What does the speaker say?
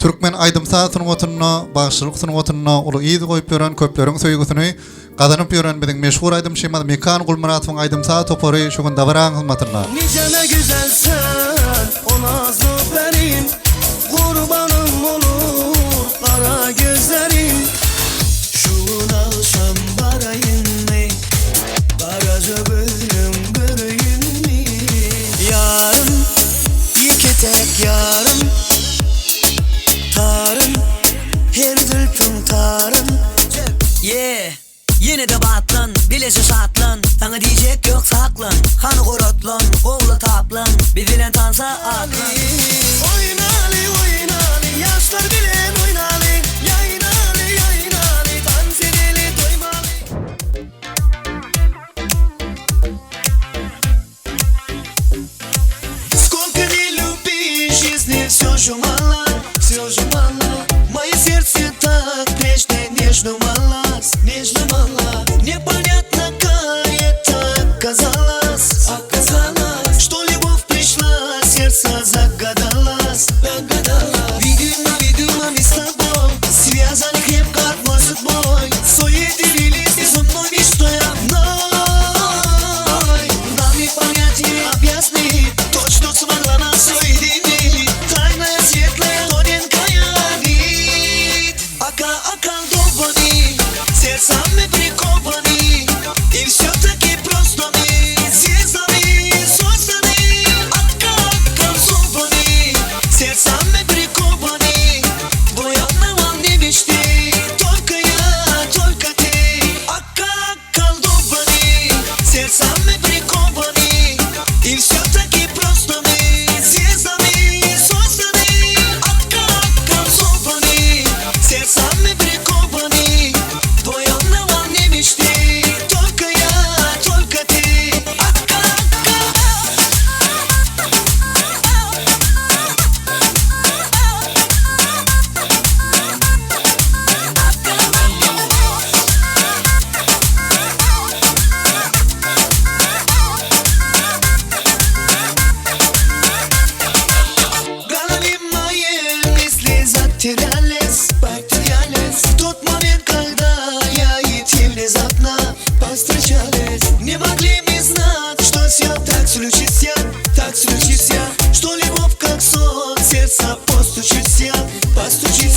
Türkmen aýdymsa sunuň oturuna, bagşylyk sunuň oturuna uly ýyzy goýup beren köpleriň söýgüsini gazanyp ýören biziň meşhur aýdym Şeýmaz Mekan Gulmuratowyň aýdymsa topary şu gün dabaraň hyzmatyna. Nicene güzelsen o nazlı benim, kurbanım olur kara gözlerim. Şun alsam barayın mi, barajı bölüm göreyim mi? Yarım, iki tek yarım, tarım, her zülfün tarım. Yeah, yine de batlan, bilece satlan. Sana diyecek yok saklan. Kanı korotlan, oğlu taplan. Bir bilen tansa atlan. Oynalı oynalı, yaşlar bilen oynalı. Yaynalı yaynalı, dans edeli doymalı. Сколько не люби, жизни все же мало, все же мало. Мое сердце так прежде нежно мало, нежно мало. Непонятно, как это оказалось, оказалось, что любовь пришла, сердце загадалось, загадалось. Видимо, видимо, мы с тобой связаны крепко одной судьбой. Соединились и со мной мечтой одной. Нам не понять и объяснить то, что смогла нас соединить. Тайная, светлая, тоненькая нить. Околдованы, сердцами прикованы. И все-таки просто мы звездами созданы. Околдованы, сердцами прикованы. Вдвоем волне мечты. Только я, только ты. Околдованы, сердцами прикованы. И все-таки просто мы звездами созданы. Околдованы, сердцами прикованы. Вдвоем на волне мечты. Только я, только ты. В голове моей мысли затерялись, потерялись. В тот момент, когда я и ты внезапно повстречались. Не могли мы знать, что все так случится, так случится. Что любовь как сон, сердце постучится, постучится.